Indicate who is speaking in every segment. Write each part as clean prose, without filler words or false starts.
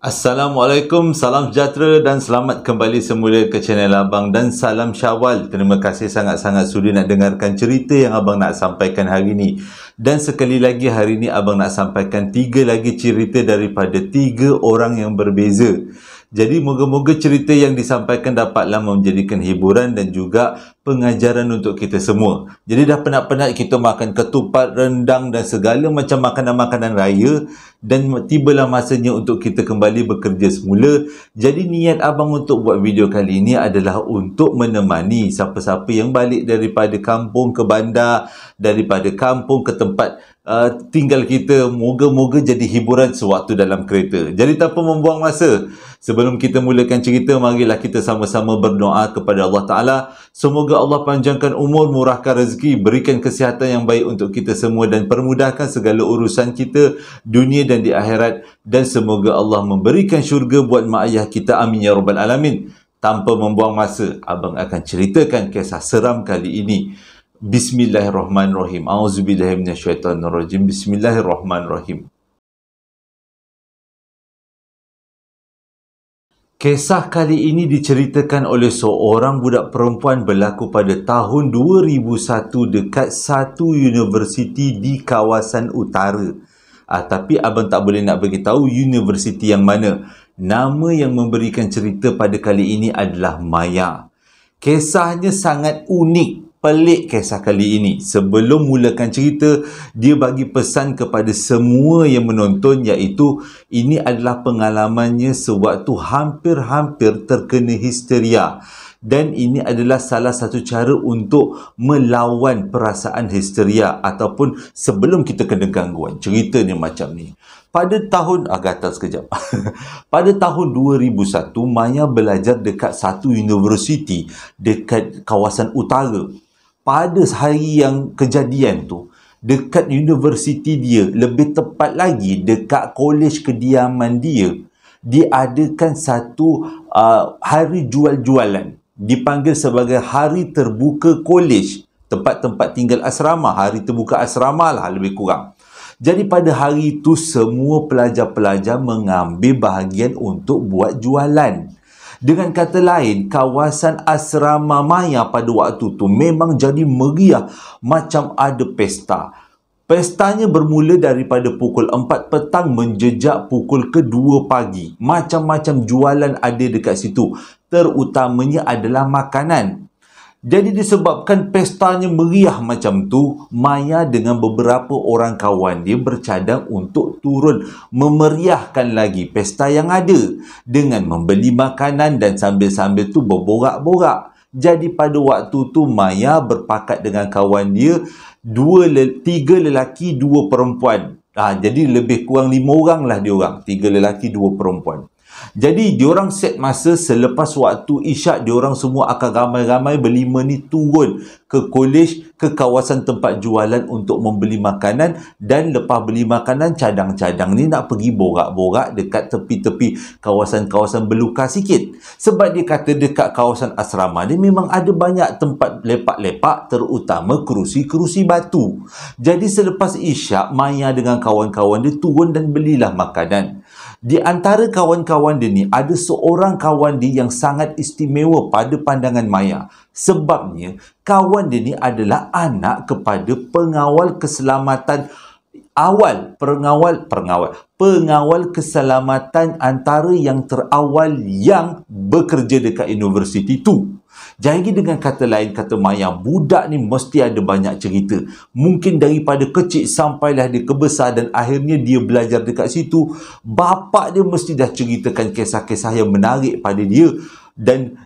Speaker 1: Assalamualaikum, salam sejahtera dan selamat kembali semula ke channel Abang dan salam Syawal. Terima kasih sangat-sangat sudi nak dengarkan cerita yang Abang nak sampaikan hari ini. Dan sekali lagi hari ini Abang nak sampaikan 3 lagi cerita daripada 3 orang yang berbeza. Jadi moga-moga cerita yang disampaikan dapatlah menjadikan hiburan dan juga pengajaran untuk kita semua. Jadi dah penat-penat kita makan ketupat, rendang dan segala macam makanan-makanan raya, dan tibalah masanya untuk kita kembali bekerja semula. Jadi niat Abang untuk buat video kali ini adalah untuk menemani siapa-siapa yang balik daripada kampung ke bandar, daripada kampung ke tempat tinggal kita. Moga-moga jadi hiburan sewaktu dalam kereta. Jadi tanpa membuang masa, sebelum kita mulakan cerita, marilah kita sama-sama berdoa kepada Allah Ta'ala. Semoga Allah panjangkan umur, murahkan rezeki, berikan kesihatan yang baik untuk kita semua dan permudahkan segala urusan kita dunia dan di akhirat. Dan semoga Allah memberikan syurga buat mak ayah kita. Amin ya rabbal alamin. Tanpa membuang masa, Abang akan ceritakan kisah seram kali ini. Bismillahirrahmanirrahim. A'udzubillahi minasyaitonirrajim. Bismillahirrahmanirrahim. Kisah kali ini diceritakan oleh seorang budak perempuan berlaku pada tahun 2001 dekat satu universiti di kawasan utara. Tapi Abang tak boleh nak beritahu universiti yang mana. Nama yang memberikan cerita pada kali ini adalah Maya. Kisahnya sangat unik. Pelik kisah kali ini. Sebelum mulakan cerita, dia bagi pesan kepada semua yang menonton, iaitu ini adalah pengalamannya sewaktu hampir-hampir terkena histeria. Dan ini adalah salah satu cara untuk melawan perasaan histeria ataupun sebelum kita kena gangguan. Ceritanya macam ni. Pada tahun, gatal sekejap. Pada tahun 2001, Maya belajar dekat satu universiti dekat kawasan utara. Pada hari yang kejadian tu, dekat universiti dia, lebih tepat lagi dekat kolej kediaman dia, diadakan satu hari jual-jualan. Dipanggil sebagai hari terbuka kolej, tempat-tempat tinggal asrama, hari terbuka asrama lah lebih kurang. Jadi pada hari itu semua pelajar-pelajar mengambil bahagian untuk buat jualan. Dengan kata lain, kawasan asrama Maya pada waktu tu memang jadi meriah, macam ada pesta. Pestanya bermula daripada pukul 4 petang menjejak pukul ke-2 pagi. Macam-macam jualan ada dekat situ. Terutamanya adalah makanan. Jadi disebabkan pestanya meriah macam tu, Maya dengan beberapa orang kawan dia bercadang untuk turun memeriahkan lagi pesta yang ada dengan membeli makanan dan sambil-sambil tu berborak-borak. Jadi pada waktu tu Maya berpakat dengan kawan dia, 3 lelaki 2 perempuan. Jadi lebih kurang 5 orang lah diorang, 3 lelaki 2 perempuan. Jadi diorang set masa selepas waktu isyak, diorang semua akan ramai-ramai berlima ni turun ke kolej, ke kawasan tempat jualan untuk membeli makanan. Dan lepas beli makanan, cadang-cadang ni nak pergi borak-borak dekat tepi-tepi kawasan-kawasan belukar sikit. Sebab dia kata dekat kawasan asrama ni memang ada banyak tempat lepak-lepak, terutama kerusi-kerusi batu. Jadi selepas isyak, Maya dengan kawan-kawan dia turun dan belilah makanan. Di antara kawan-kawan dia ni, ada seorang kawan dia yang sangat istimewa pada pandangan Maya. Sebabnya, kawan dia ni adalah anak kepada pengawal keselamatan pengawal keselamatan antara yang terawal yang bekerja dekat universiti tu. Jadi dengan kata lain, kata Maya, budak ni mesti ada banyak cerita. Mungkin daripada kecil sampailah dia kebesar dan akhirnya dia belajar dekat situ. Bapak dia mesti dah ceritakan kisah-kisah yang menarik pada dia. Dan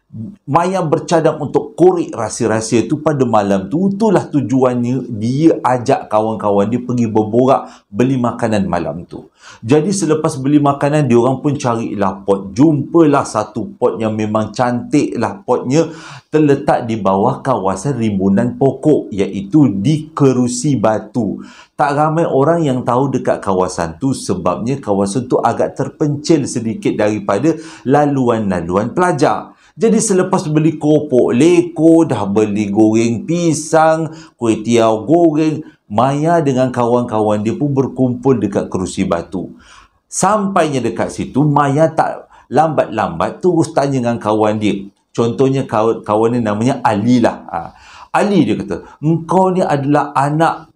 Speaker 1: Maya bercadang untuk korek rahsia-rahsia tu pada malam tu. Itulah tujuannya dia ajak kawan-kawan dia pergi berborak beli makanan malam tu. Jadi selepas beli makanan, diorang pun carilah pot. Jumpalah satu pot yang memang cantik lah potnya, terletak di bawah kawasan rimbunan pokok, iaitu di kerusi batu. Tak ramai orang yang tahu dekat kawasan tu sebabnya kawasan tu agak terpencil sedikit daripada laluan-laluan pelajar. Jadi selepas beli keropok leko, dah beli goreng pisang, kuih tiaw goreng, Maya dengan kawan-kawan dia pun berkumpul dekat kerusi batu. Sampainya dekat situ, Maya tak lambat-lambat terus tanya dengan kawan dia. Contohnya kawan dia namanya Ali lah. Ali dia kata, engkau ni adalah anak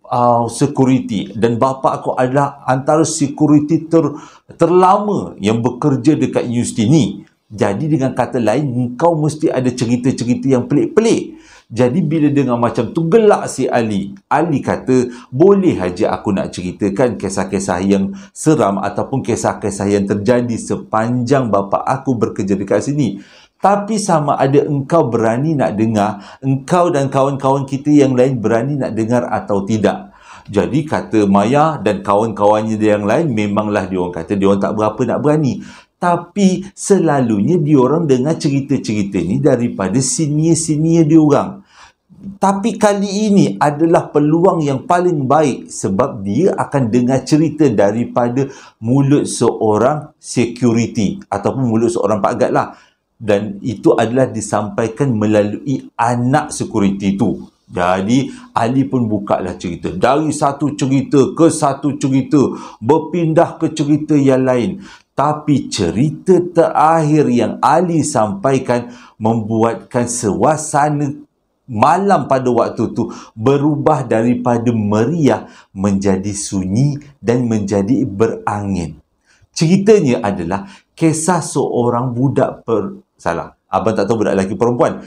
Speaker 1: security dan bapa aku adalah antara security terlama yang bekerja dekat universiti ni. Jadi dengan kata lain, engkau mesti ada cerita-cerita yang pelik-pelik. Jadi bila dengar macam tu, gelak si Ali. Ali kata, boleh aja aku nak ceritakan kisah-kisah yang seram ataupun kisah-kisah yang terjadi sepanjang bapa aku bekerja dekat sini. Tapi sama ada engkau berani nak dengar, engkau dan kawan-kawan kita yang lain berani nak dengar atau tidak. Jadi kata Maya dan kawan-kawannya yang lain, memanglah diorang kata diorang tak berapa nak berani. Tapi selalunya diorang dengar cerita-cerita ni daripada senior-senior diorang. Tapi kali ini adalah peluang yang paling baik sebab dia akan dengar cerita daripada mulut seorang security ataupun mulut seorang Pak Gad lah. Dan itu adalah disampaikan melalui anak security tu. Jadi Ali pun buka lah cerita. Dari satu cerita ke satu cerita, berpindah ke cerita yang lain. Tapi cerita terakhir yang Ali sampaikan membuatkan suasana malam pada waktu tu berubah daripada meriah menjadi sunyi dan menjadi berangin. Ceritanya adalah kisah seorang budak abang tak tahu budak lelaki perempuan.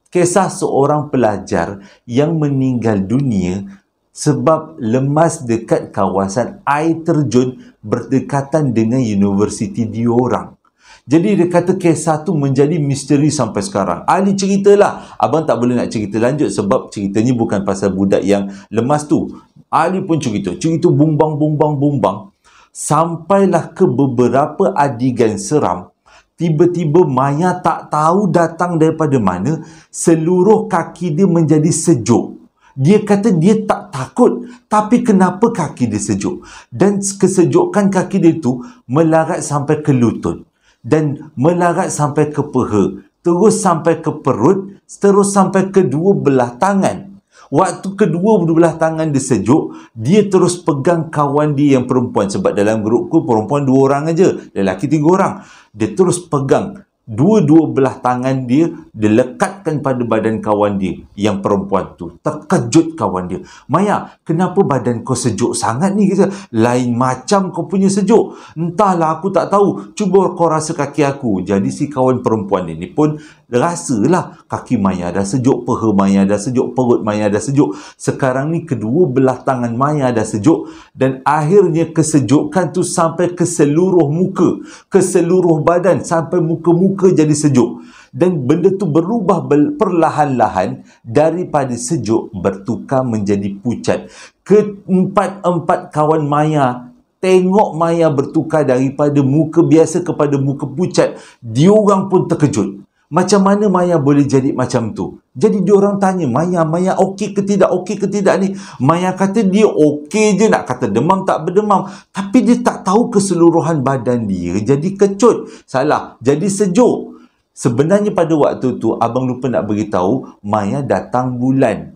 Speaker 1: Kisah seorang pelajar yang meninggal dunia sebab lemas dekat kawasan air terjun berdekatan dengan universiti diorang. Jadi dia kata kisah tu menjadi misteri sampai sekarang. Ali ceritalah. Abang tak boleh nak cerita lanjut sebab ceritanya bukan pasal budak yang lemas tu. Ali pun cerita. Cerita bumbang. Sampailah ke beberapa adegan seram. Tiba-tiba Maya tak tahu datang daripada mana, seluruh kaki dia menjadi sejuk. Dia kata dia tak takut, tapi kenapa kaki dia sejuk? Dan kesejukan kaki dia tu melarat sampai ke lutut. Dan melarat sampai ke peha. Terus sampai ke perut, terus sampai ke dua belah tangan. Waktu kedua belah tangan dia sejuk, dia terus pegang kawan dia yang perempuan. Sebab dalam grupku perempuan 2 orang aja, lelaki 3 orang. Dia terus pegang dua-dua belah tangan dia, dia lekatkan pada badan kawan dia yang perempuan tu. Terkejut kawan dia. Maya, kenapa badan kau sejuk sangat ni? Kata, lain macam kau punya sejuk. Entahlah, aku tak tahu. Cuba kau rasa kaki aku. Jadi si kawan perempuan ini pun rasalah kaki Maya dah sejuk, peha Maya dah sejuk, perut Maya dah sejuk. Sekarang ni kedua belah tangan Maya dah sejuk dan akhirnya kesejukan tu sampai ke seluruh muka, ke seluruh badan, sampai muka-muka jadi sejuk. Dan benda tu berubah perlahan-lahan daripada sejuk bertukar menjadi pucat. Keempat-empat kawan Maya tengok Maya bertukar daripada muka biasa kepada muka pucat. Diorang pun terkejut. Macam mana Maya boleh jadi macam tu? Jadi diorang tanya, Maya okey ke tidak ni? Maya kata dia okey je, nak kata demam tak berdemam. Tapi dia tak tahu keseluruhan badan dia jadi kecut. Salah, jadi sejuk. Sebenarnya pada waktu tu, abang lupa nak beritahu, Maya datang bulan.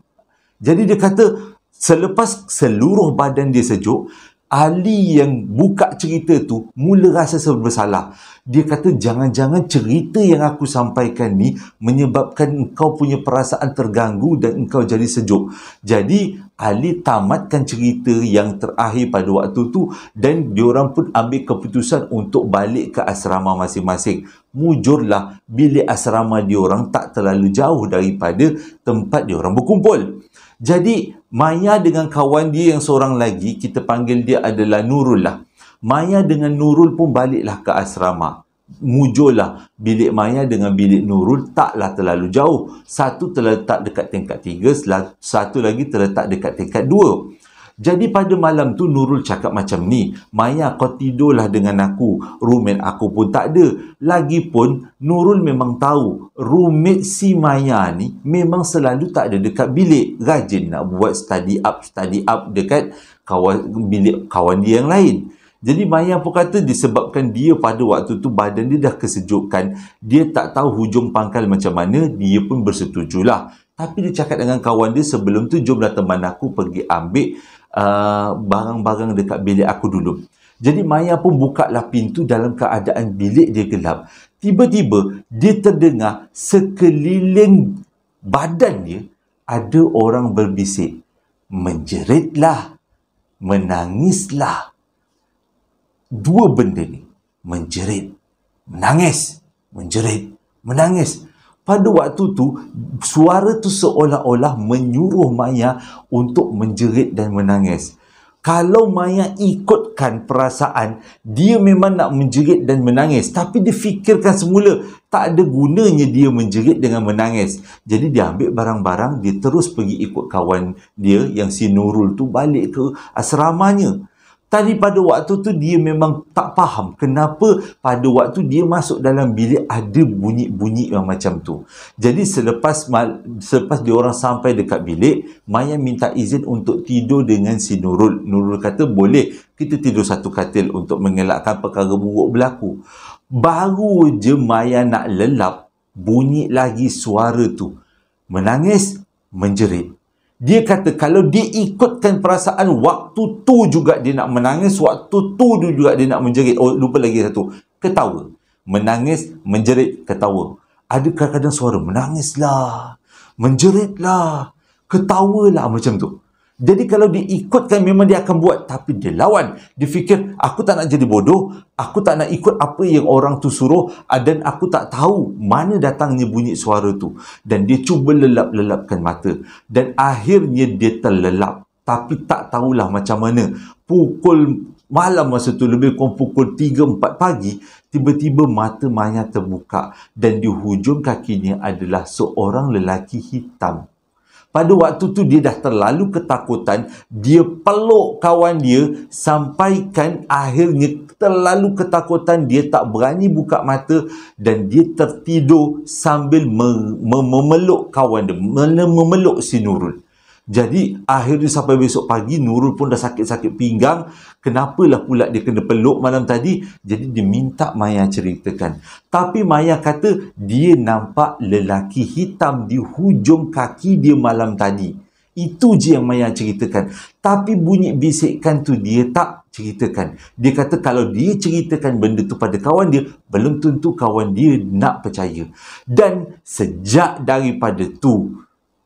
Speaker 1: Jadi dia kata, selepas seluruh badan dia sejuk, Ali yang buka cerita tu mula rasa bersalah. Dia kata jangan-jangan cerita yang aku sampaikan ni menyebabkan engkau punya perasaan terganggu dan engkau jadi sejuk. Jadi Ali tamatkan cerita yang terakhir pada waktu tu dan diorang pun ambil keputusan untuk balik ke asrama masing-masing. Mujurlah bilik asrama diorang tak terlalu jauh daripada tempat diorang berkumpul. Jadi Maya dengan kawan dia yang seorang lagi, kita panggil dia adalah Nurul lah. Maya dengan Nurul pun baliklah ke asrama. Mujurlah bilik Maya dengan bilik Nurul taklah terlalu jauh. Satu terletak dekat tingkat 3, satu lagi terletak dekat tingkat 2. Jadi pada malam tu Nurul cakap macam ni, Maya kau tidurlah dengan aku, roommate aku pun tak ada. Lagipun Nurul memang tahu roommate si Maya ni memang selalu tak ada dekat bilik, rajin nak buat study up dekat bilik kawan dia yang lain. Jadi Maya pun kata disebabkan dia pada waktu tu badan dia dah kesejukan, dia tak tahu hujung pangkal macam mana, dia pun bersetujulah. Tapi dia cakap dengan kawan dia sebelum tu, jomlah teman aku pergi ambil barang-barang dekat bilik aku dulu. Jadi Maya pun bukalah pintu dalam keadaan bilik dia gelap. Tiba-tiba dia terdengar sekeliling badan dia ada orang berbisik. Menjeritlah, menangislah. Dua benda ni. Menjerit, menangis. Menjerit, menangis. Pada waktu tu, suara tu seolah-olah menyuruh Maya untuk menjerit dan menangis. Kalau Maya ikutkan perasaan, dia memang nak menjerit dan menangis. Tapi dia fikirkan semula, tak ada gunanya dia menjerit dengan menangis. Jadi dia ambil barang-barang, dia terus pergi ikut kawan dia yang si Nurul tu balik ke asramanya. Tadi pada waktu tu dia memang tak faham kenapa pada waktu dia masuk dalam bilik ada bunyi-bunyi yang macam tu. Jadi selepas dia orang sampai dekat bilik, Maya minta izin untuk tidur dengan si Nurul. Nurul kata boleh, kita tidur satu katil untuk mengelakkan perkara buruk berlaku. Baru je Maya nak lelap, bunyi lagi suara tu. Menangis, menjerit. Dia kata kalau dia ikutkan perasaan, waktu tu juga dia nak menangis, waktu tu juga dia nak menjerit. Oh, lupa lagi satu. Ketawa. Menangis, menjerit, ketawa. Ada kadang-kadang suara menangislah, menjeritlah, ketawalah macam tu. Jadi kalau dia ikutkan memang dia akan buat. Tapi dia lawan. Dia fikir, aku tak nak jadi bodoh. Aku tak nak ikut apa yang orang tu suruh. Dan aku tak tahu mana datangnya bunyi suara tu. Dan dia cuba lelap-lelapkan mata. Dan akhirnya dia terlelap. Tapi tak tahulah macam mana. Pukul malam masa tu, lebih kurang pukul 3-4 pagi, tiba-tiba mata Maya terbuka. Dan di hujung kakinya adalah seorang lelaki hitam. Pada waktu tu dia dah terlalu ketakutan, dia peluk kawan dia sampaikan akhirnya terlalu ketakutan, dia tak berani buka mata dan dia tertidur sambil memeluk kawan dia, memeluk si Nurul. Jadi akhirnya sampai besok pagi Nurul pun dah sakit-sakit pinggang. Kenapalah pula dia kena peluk malam tadi? Jadi dia minta Maya ceritakan. Tapi Maya kata dia nampak lelaki hitam di hujung kaki dia malam tadi. Itu je yang Maya ceritakan. Tapi bunyi bisikan tu dia tak ceritakan. Dia kata kalau dia ceritakan benda tu pada kawan dia, belum tentu kawan dia nak percaya. Dan sejak daripada tu,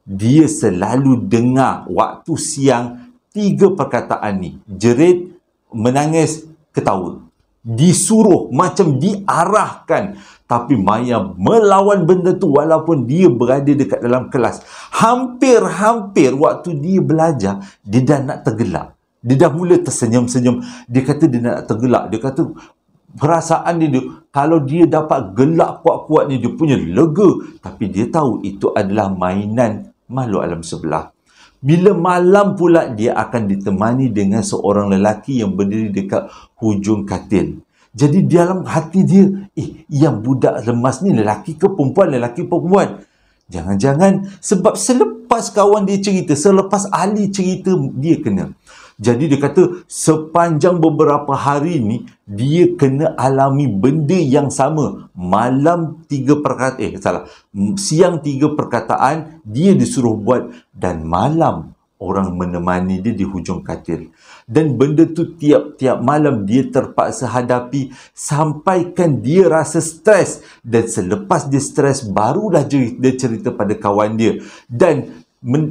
Speaker 1: dia selalu dengar waktu siang 3 perkataan ni. Jerit, menangis, ketawa. Disuruh, macam diarahkan. Tapi Maya melawan benda tu walaupun dia berada dekat dalam kelas. Hampir-hampir waktu dia belajar, dia dah nak tergelak. Dia dah mula tersenyum-senyum. Dia kata dia nak tergelak. Dia kata perasaan dia, kalau dia dapat gelak kuat-kuat ni, dia punya lega. Tapi dia tahu itu adalah mainan makhluk alam sebelah. Bila malam pula, dia akan ditemani dengan seorang lelaki yang berdiri dekat hujung katil. Jadi dalam hati dia, yang budak lemas ni lelaki ke perempuan? Lelaki perempuan? Jangan-jangan sebab selepas kawan dia cerita, selepas ahli cerita, dia kena. Jadi dia kata sepanjang beberapa hari ni dia kena alami benda yang sama. Siang 3 perkataan dia disuruh buat dan malam orang menemani dia di hujung katil. Dan benda tu tiap-tiap malam dia terpaksa hadapi sampaikan dia rasa stres. Dan selepas dia stres barulah dia cerita pada kawan dia. Dan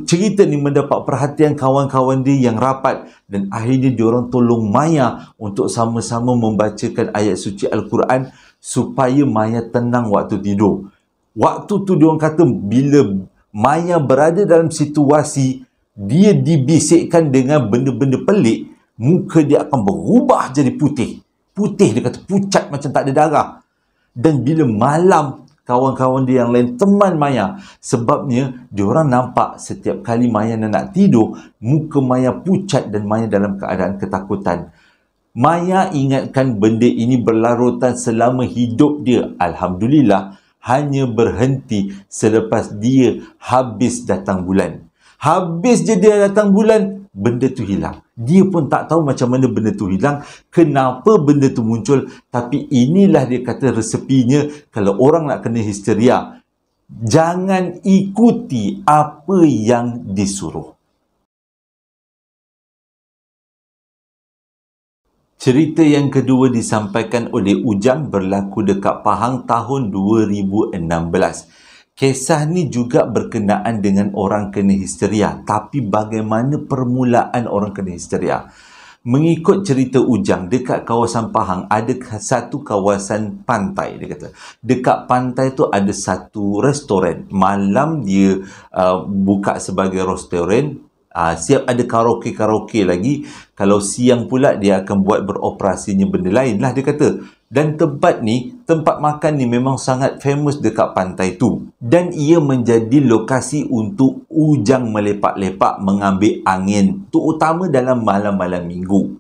Speaker 1: cerita ni mendapat perhatian kawan-kawan dia yang rapat dan akhirnya diorang tolong Maya untuk sama-sama membacakan ayat suci Al-Quran supaya Maya tenang waktu tidur. Waktu tu diorang kata bila Maya berada dalam situasi dia dibisikkan dengan benda-benda pelik, muka dia akan berubah jadi putih. Putih, dia kata pucat macam tak ada darah. Dan bila malam, kawan-kawan dia yang lain teman Maya. Sebabnya, diorang nampak setiap kali Maya nak tidur, muka Maya pucat dan Maya dalam keadaan ketakutan. Maya ingatkan benda ini berlarutan selama hidup dia. Alhamdulillah, hanya berhenti selepas dia habis datang bulan. Habis je dia datang bulan, benda tu hilang. Dia pun tak tahu macam mana benda tu hilang, kenapa benda tu muncul. Tapi inilah dia kata resepinya kalau orang nak kena histeria. Jangan ikuti apa yang disuruh. Cerita yang kedua disampaikan oleh Ujang berlaku dekat Pahang tahun 2016. Kisah ni juga berkenaan dengan orang kena histeria. Tapi bagaimana permulaan orang kena histeria? Mengikut cerita Ujang, dekat kawasan Pahang ada satu kawasan pantai, dia kata. Dekat pantai tu ada satu restoran. Malam dia buka sebagai restoran. Siap ada karaoke lagi. Kalau siang pula dia akan buat beroperasinya benda lain lah, dia kata. Dan tempat makan ni memang sangat famous dekat pantai tu. Dan ia menjadi lokasi untuk Ujang melepak-lepak mengambil angin, terutama dalam malam-malam minggu.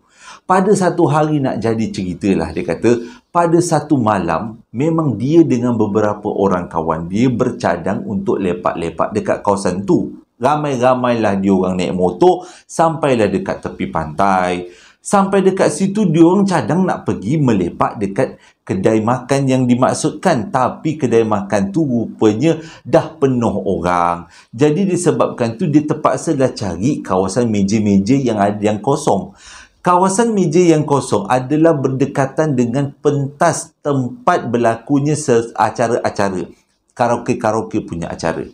Speaker 1: Pada satu hari, nak jadi cerita lah, dia kata, pada satu malam memang dia dengan beberapa orang kawan dia bercadang untuk lepak-lepak dekat kawasan tu. Ramai-ramailah diorang naik motor sampailah dekat tepi pantai. Sampai dekat situ diorang cadang nak pergi melepak dekat kedai makan yang dimaksudkan. Tapi kedai makan tu rupanya dah penuh orang. Jadi disebabkan tu dia terpaksa dah cari kawasan meja-meja yang kosong. Kawasan meja yang kosong adalah berdekatan dengan pentas tempat berlakunya acara-acara. Karaoke punya acara.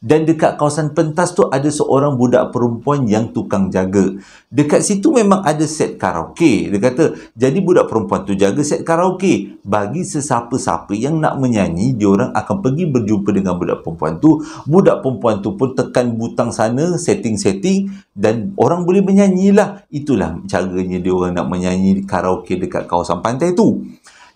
Speaker 1: Dan dekat kawasan pentas tu ada seorang budak perempuan yang tukang jaga. Dekat situ memang ada set karaoke. Dia kata, jadi budak perempuan tu jaga set karaoke. Bagi sesiapa-siapa yang nak menyanyi, diorang akan pergi berjumpa dengan budak perempuan tu. Budak perempuan tu pun tekan butang sana, setting-setting, dan orang boleh menyanyilah. Itulah caranya diorang nak menyanyi karaoke dekat kawasan pantai tu.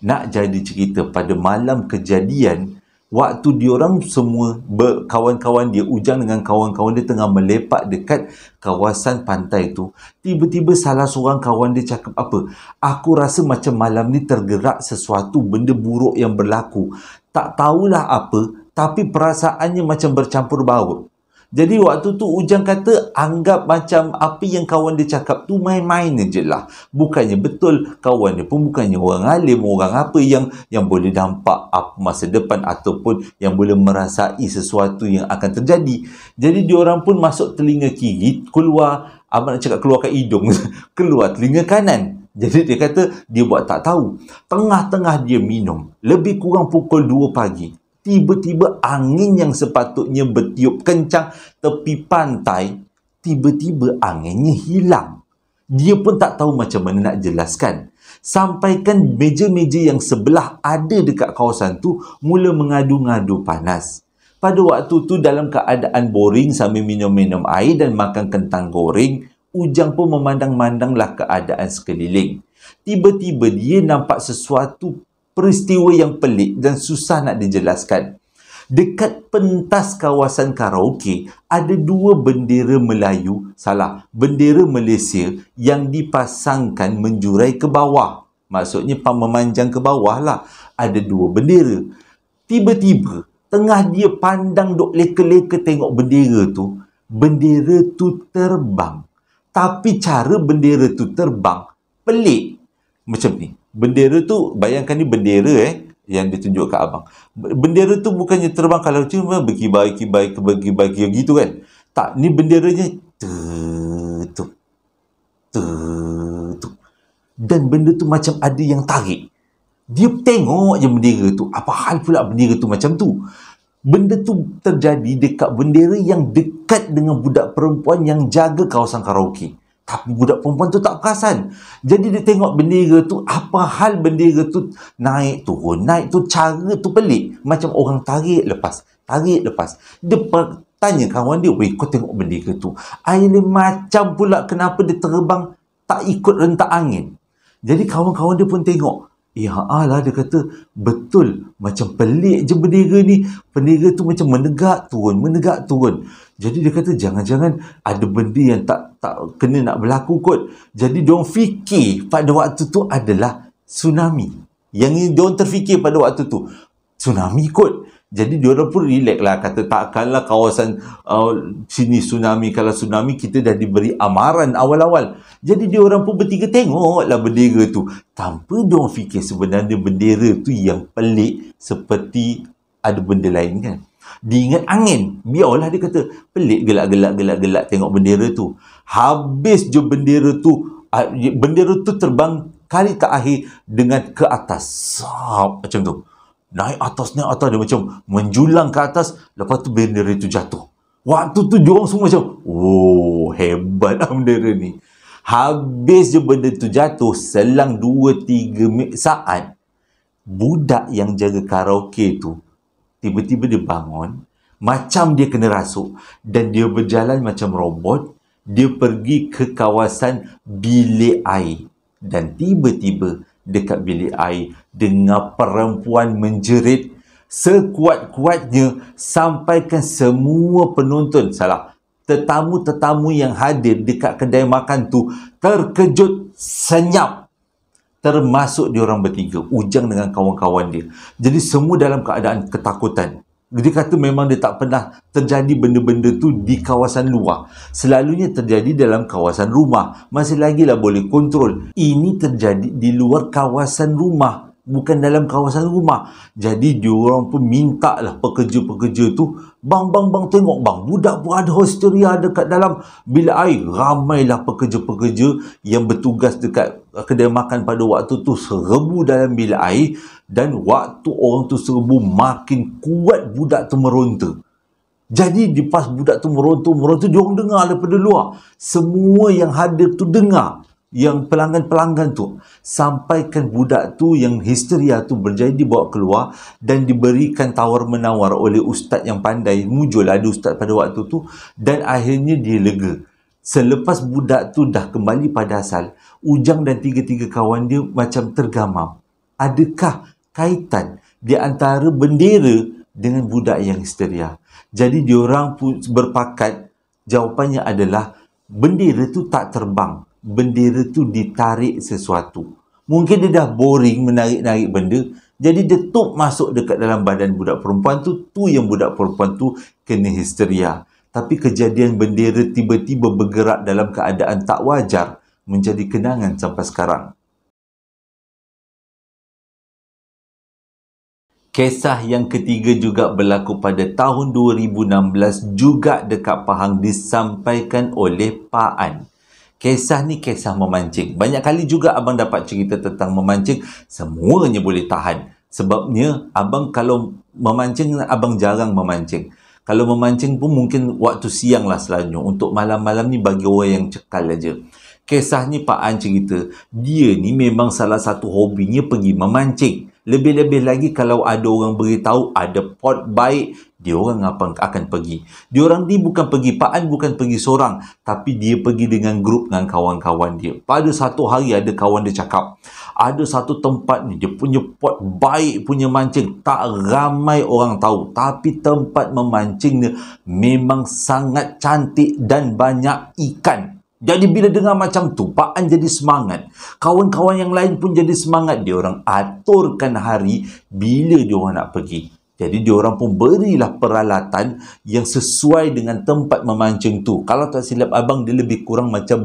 Speaker 1: Nak jadi cerita, pada malam kejadian, waktu diorang semua kawan-kawan dia, Ujang dengan kawan-kawan dia tengah melepak dekat kawasan pantai tu, tiba-tiba salah seorang kawan dia cakap apa? Aku rasa macam malam ni tergerak sesuatu benda buruk yang berlaku. Tak tahulah apa, tapi perasaannya macam bercampur baur. Jadi waktu tu Ujang kata anggap macam apa yang kawan dia cakap tu main-main je lah. Bukannya betul. Kawan dia pun bukannya orang alim, orang apa yang boleh nampak masa depan ataupun yang boleh merasai sesuatu yang akan terjadi. Jadi diorang pun masuk telinga kiri, keluar, abang nak cakap keluarkan hidung, keluar telinga kanan. Jadi dia kata dia buat tak tahu. Tengah-tengah dia minum, lebih kurang pukul 2 pagi. Tiba-tiba angin yang sepatutnya bertiup kencang tepi pantai, tiba-tiba anginnya hilang. Dia pun tak tahu macam mana nak jelaskan. Sampaikan meja-meja yang sebelah ada dekat kawasan tu mula mengadu-ngadu panas. Pada waktu tu dalam keadaan boring sambil minum-minum air dan makan kentang goreng, Ujang pun memandang-mandanglah keadaan sekeliling. Tiba-tiba dia nampak sesuatu peristiwa yang pelik dan susah nak dijelaskan. Dekat pentas kawasan karaoke, ada 2 bendera bendera Malaysia yang dipasangkan menjurai ke bawah. Maksudnya memanjang ke bawah lah. Ada 2 bendera. Tiba-tiba, tengah dia pandang duk leka-leka tengok bendera tu terbang. Tapi cara bendera tu terbang pelik. Macam ni. Bendera tu, bayangkan ni bendera yang ditunjuk kat abang. Bendera tu bukannya terbang kalau cuma berkibar-kibar gitu kan. Tak, ni benderanya tu. Dan benda tu macam ada yang tarik. Dia tengok je bendera tu. Apa hal pula bendera tu macam tu? Benda tu terjadi dekat bendera yang dekat dengan budak perempuan yang jaga kawasan karaoke. Tapi budak perempuan tu tak perasan. Jadi dia tengok bendera tu, apa hal bendera tu naik turun, cara tu pelik. Macam orang tarik lepas. Dia tanya kawan dia, weh kau tengok bendera tu. Air macam pula kenapa dia terbang tak ikut rentak angin. Jadi kawan-kawan dia pun tengok. Ya Allah, dia kata, betul. Macam pelik je bendera ni. Bendera tu macam menegak turun. Jadi dia kata, jangan-jangan ada benda yang tak kena nak berlaku kot. Jadi diorang fikir pada waktu tu adalah tsunami. Yang diorang terfikir pada waktu tu, tsunami kot. Jadi diorang pun relax lah. Kata takkanlah kawasan sini tsunami. Kalau tsunami kita dah diberi amaran awal-awal. Jadi diorang pun bertiga tengoklah bendera tu. Tanpa diorang fikir sebenarnya bendera tu yang pelik seperti ada benda lain kan. Diingat angin. Biarlah dia kata pelik gelak tengok bendera tu. Habis je bendera tu terbang Kali terakhir dengan ke atas. Macam tu. Naik atas, dia macam menjulang ke atas. Lepas tu bendera itu jatuh. Waktu tu diorang semua macam, oh, hebat lah bendera ni. Habis je benda tu jatuh, selang 2-3 saat, budak yang jaga karaoke tu, tiba-tiba dia bangun, macam dia kena rasuk, dan dia berjalan macam robot. Dia pergi ke kawasan bilik air. Dan tiba-tiba dekat bilik air, dengar perempuan menjerit sekuat-kuatnya sampaikan semua penonton, tetamu-tetamu yang hadir dekat kedai makan tu terkejut senyap. Termasuk diorang bertiga, Ujang dengan kawan-kawan dia. Jadi semua dalam keadaan ketakutan. Dia kata memang dia tak pernah terjadi benda-benda tu di kawasan luar. Selalunya terjadi dalam kawasan rumah. Masih lagilah boleh kontrol. Ini terjadi di luar kawasan rumah, bukan dalam kawasan rumah. Jadi diorang pun minta lah pekerja-pekerja tu, bang tengok bang, budak pun ada histeria dekat dalam bilik air. Ramailah pekerja-pekerja yang bertugas dekat kedai makan pada waktu tu serbu dalam bilik air. Dan waktu orang tu serbu, makin kuat budak tu meronta. Jadi di pas budak tu meronta, diorang dengar daripada luar. Semua yang hadir tu dengar. Yang pelanggan-pelanggan tu sampaikan budak tu yang histeria tu berjaya dibawa keluar dan diberikan tawar-menawar oleh ustaz yang pandai. Mujul ada ustaz pada waktu tu, dan akhirnya dia lega. Selepas budak tu dah kembali pada asal, Ujang dan tiga-tiga kawan dia macam tergamam. Adakah kaitan di antara bendera dengan budak yang histeria? Jadi diorang pun berpakat, jawapannya adalah bendera tu tak terbang. Bendera tu ditarik sesuatu. Mungkin dia dah boring menarik-narik benda, jadi dia tuk masuk dekat dalam badan budak perempuan tu. Tu yang budak perempuan tu kena histeria. Tapi kejadian bendera tiba-tiba bergerak dalam keadaan tak wajar menjadi kenangan sampai sekarang. Kisah yang ketiga juga berlaku pada tahun 2016, juga dekat Pahang, disampaikan oleh Pak An. Kisah ni kisah memancing. Banyak kali juga abang dapat cerita tentang memancing. Semuanya boleh tahan. Sebabnya abang kalau memancing, abang jarang memancing. Kalau memancing pun mungkin waktu siang lah selalunya. Untuk malam-malam ni bagi orang yang cekal aja. Kisah ni Pak An cerita, dia ni memang salah satu hobinya pergi memancing. Lebih-lebih lagi kalau ada orang beritahu ada pot baik, dia orang akan pergi. Dia orang ni bukan pergi, Pak An bukan pergi seorang, tapi dia pergi dengan grup dengan kawan-kawan dia. Pada satu hari ada kawan dia cakap, ada satu tempat ni dia punya pot baik punya mancing, tak ramai orang tahu, tapi tempat memancingnya memang sangat cantik dan banyak ikan. Jadi bila dengar macam tu, Pak An jadi semangat. Kawan-kawan yang lain pun jadi semangat. Dia orang aturkan hari bila dia orang nak pergi. Jadi dia orang pun berilah peralatan yang sesuai dengan tempat memancing tu. Kalau tak silap abang, dia lebih kurang macam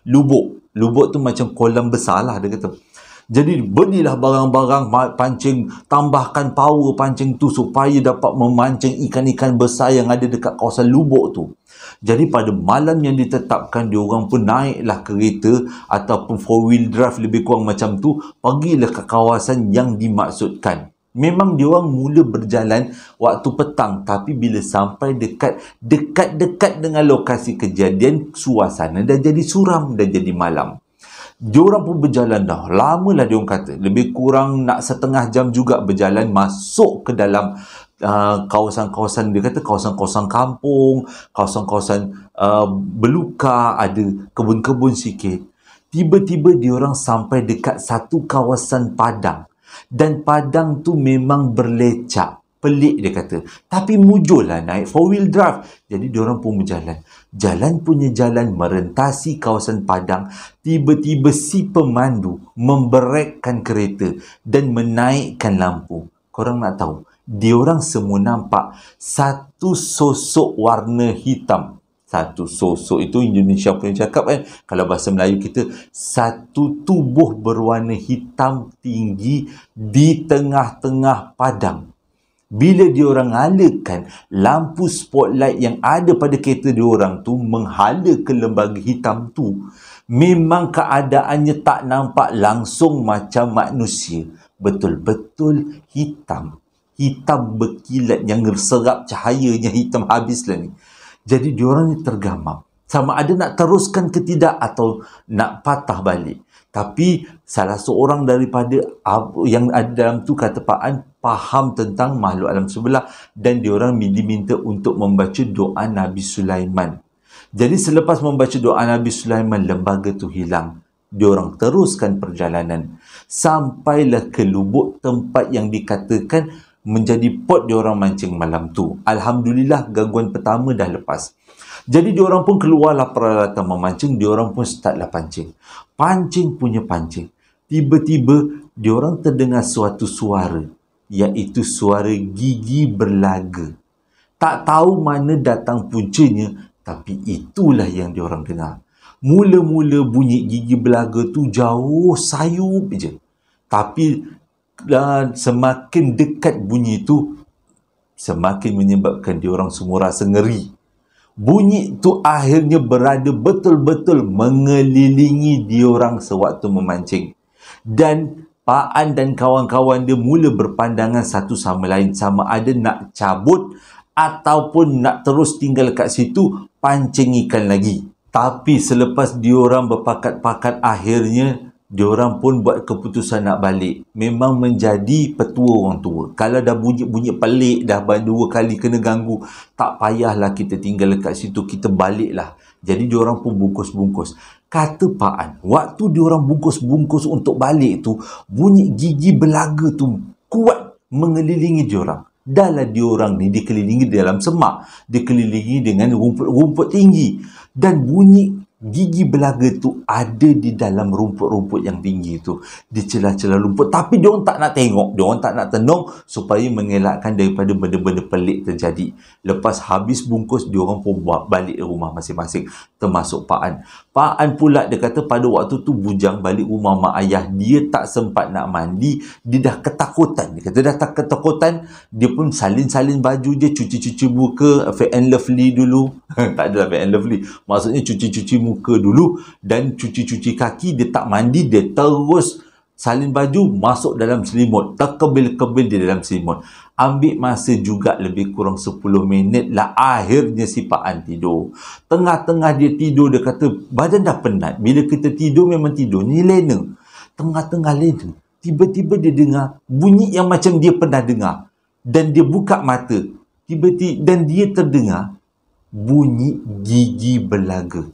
Speaker 1: lubuk. Lubuk tu macam kolam besar lah dia kata. Jadi belilah barang-barang pancing, tambahkan power pancing tu supaya dapat memancing ikan-ikan besar yang ada dekat kawasan lubuk tu. Jadi pada malam yang ditetapkan, diorang pun naiklah kereta ataupun 4-wheel drive lebih kurang macam tu, pergilah ke kawasan yang dimaksudkan. Memang diorang mula berjalan waktu petang, tapi bila sampai dekat-dekat dengan lokasi kejadian, suasana dah jadi suram, dah jadi malam. Diorang pun berjalan dah lamalah, diorang kata lebih kurang nak setengah jam juga berjalan masuk ke dalam kawasan-kawasan, dia kata kawasan-kawasan kampung, kawasan-kawasan belukar, ada kebun-kebun sikit. Tiba-tiba diorang sampai dekat satu kawasan padang, dan padang tu memang berlecak. Pelik dia kata. Tapi mujur lah naik 4-wheel drive. Jadi diorang pun berjalan. Jalan punya jalan merentasi kawasan padang. Tiba-tiba si pemandu memberekkan kereta dan menaikkan lampu. Korang nak tahu, diorang semua nampak satu sosok warna hitam. Satu sosok itu Indonesia punya cakap kan. Kalau bahasa Melayu kita, satu tubuh berwarna hitam tinggi di tengah-tengah padang. Bila diorang nyalakan lampu spotlight yang ada pada kereta diorang tu menghala ke lembaga hitam tu, memang keadaannya tak nampak langsung macam manusia. Betul-betul hitam. Hitam berkilat yang serap cahayanya hitam habislah ni. Jadi diorang ni tergamam. Sama ada nak teruskan ke tidak atau nak patah balik. Tapi salah seorang daripada yang ada dalam tu kata Pak An faham tentang makhluk alam sebelah dan diorang diminta untuk membaca doa Nabi Sulaiman. Jadi selepas membaca doa Nabi Sulaiman, lembaga tu hilang. Diorang teruskan perjalanan. Sampailah ke lubuk tempat yang dikatakan menjadi pot diorang mancing malam tu. Alhamdulillah gangguan pertama dah lepas. Jadi diorang pun keluarlah peralatan memancing, diorang pun startlah pancing. Pancing punya pancing. Tiba-tiba diorang terdengar suatu suara, iaitu suara gigi berlaga. Tak tahu mana datang puncanya, tapi itulah yang diorang dengar. Mula-mula bunyi gigi belaga tu jauh sayup je. Tapi semakin dekat bunyi tu, semakin menyebabkan diorang semua rasa ngeri. Bunyi tu akhirnya berada betul-betul mengelilingi diorang sewaktu memancing. Dan Pak An dan kawan-kawan dia mula berpandangan satu sama lain, sama ada nak cabut ataupun nak terus tinggal kat situ pancing ikan lagi. Tapi selepas diorang berpakat-pakat, akhirnya diorang pun buat keputusan nak balik. Memang menjadi petua orang tua. Kalau dah bunyi-bunyi pelik, dah 2 kali kena ganggu, tak payahlah kita tinggal dekat situ, kita baliklah. Jadi diorang pun bungkus-bungkus. Kata Pak An, waktu diorang bungkus-bungkus untuk balik tu, bunyi gigi belaga tu kuat mengelilingi diorang. Dahlah diorang ni dikelilingi dalam semak, dikelilingi dengan rumput-rumput tinggi. Dan bunyi gigi belaga tu ada di dalam rumput-rumput yang tinggi tu, di celah-celah rumput. Tapi diorang tak nak tengok, diorang tak nak tenung supaya mengelakkan daripada benda-benda pelik terjadi. Lepas habis bungkus, diorang pun balik rumah masing-masing, termasuk Pak An. Pak An pula dia kata pada waktu tu bujang balik rumah mak ayah, dia tak sempat nak mandi, dia dah ketakutan. Dia kata dah tak ketakutan, dia pun salin-salin baju dia, cuci-cuci muka, Fair and Lovely dulu. Tak adalah Fair and Lovely, maksudnya cuci-cuci muka dulu dan cuci-cuci kaki. Dia tak mandi, dia terus salin baju, masuk dalam selimut, terkebil-kebil di dalam selimut. Ambil masa juga lebih kurang 10 minit lah, akhirnya si Pak An tidur. Tengah-tengah dia tidur, dia kata badan dah penat. Bila kita tidur memang tidur ni lena. Tengah-tengah lena, tiba-tiba dia dengar bunyi yang macam dia pernah dengar. Dan dia buka mata, tiba-tiba dan dia terdengar bunyi gigi belaga.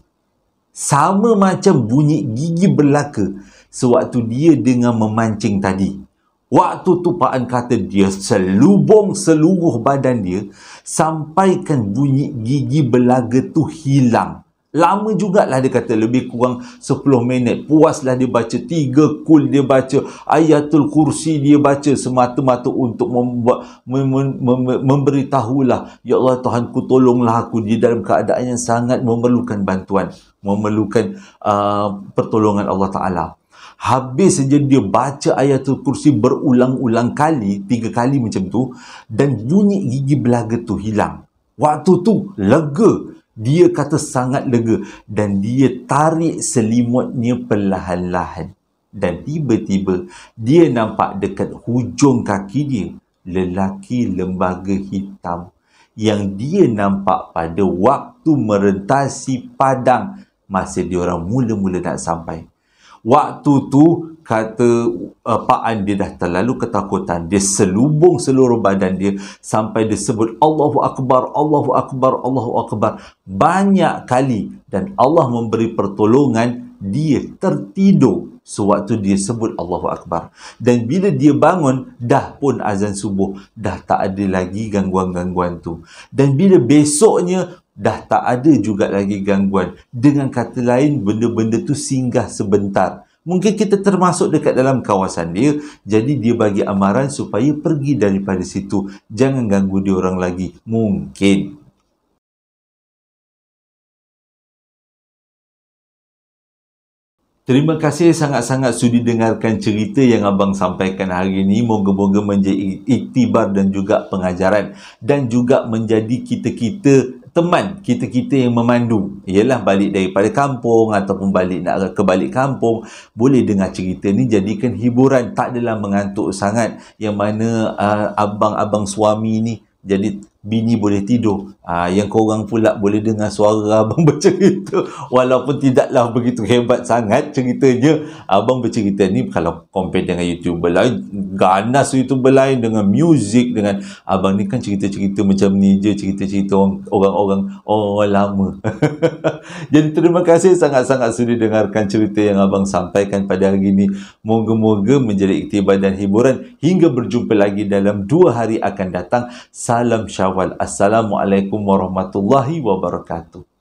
Speaker 1: Sama macam bunyi gigi belaga sewaktu dia dengar memancing tadi. Waktu tu Pak An kata dia selubung seluruh badan dia sampaikan bunyi gigi belaga tu hilang. Lama jugalah dia kata, lebih kurang 10 minit. Puaslah dia baca 3 kul, dia baca Ayatul Kursi, dia baca semata-mata untuk memberitahulah, ya Allah Tuhanku, tolonglah aku di dalam keadaan yang sangat memerlukan bantuan, memerlukan pertolongan Allah Ta'ala. Habis saja dia baca Ayatul Kursi berulang-ulang kali, 3 kali macam tu, dan bunyi gigi belaga tu hilang. Waktu tu lega. Dia kata sangat lega dan dia tarik selimutnya perlahan-lahan. Dan tiba-tiba dia nampak dekat hujung kaki dia lelaki lembaga hitam yang dia nampak pada waktu merentasi padang masa diorang mula-mula nak sampai. Waktu tu kata Pak An, dia dah terlalu ketakutan. Dia selubung seluruh badan dia sampai dia sebut Allahu Akbar, Allahu Akbar, Allahu Akbar banyak kali. Dan Allah memberi pertolongan, dia tertidur sewaktu dia sebut Allahu Akbar. Dan bila dia bangun, dah pun azan subuh, dah tak ada lagi gangguan-gangguan tu. Dan bila besoknya, dah tak ada juga lagi gangguan. Dengan kata lain, benda-benda tu singgah sebentar. Mungkin kita termasuk dekat dalam kawasan dia, jadi dia bagi amaran supaya pergi daripada situ. Jangan ganggu dia orang lagi. Mungkin. Terima kasih sangat-sangat sudi dengarkan cerita yang abang sampaikan hari ini. Moga-moga menjadi iktibar dan juga pengajaran. Dan juga menjadi kita-kita teman, kita-kita yang memandu. Ialah balik daripada kampung ataupun nak ke balik kampung. Boleh dengar cerita ni, jadikan hiburan. Tak adalah mengantuk sangat. Yang mana abang-abang suami ni, jadi bini boleh tidur. Yang korang pula boleh dengar suara abang bercerita. Walaupun tidaklah begitu hebat sangat ceritanya. Abang bercerita ni kalau compare dengan YouTuber lain, ganas YouTuber lain dengan muzik, dengan abang ni kan cerita-cerita macam ni je, cerita-cerita orang lama. Jadi terima kasih sangat-sangat sudi dengarkan cerita yang abang sampaikan pada hari ini. Moga-moga menjadi iktibar dan hiburan. Hingga berjumpa lagi dalam 2 hari akan datang. Salam Syawal. Assalamualaikum warahmatullahi wabarakatuh.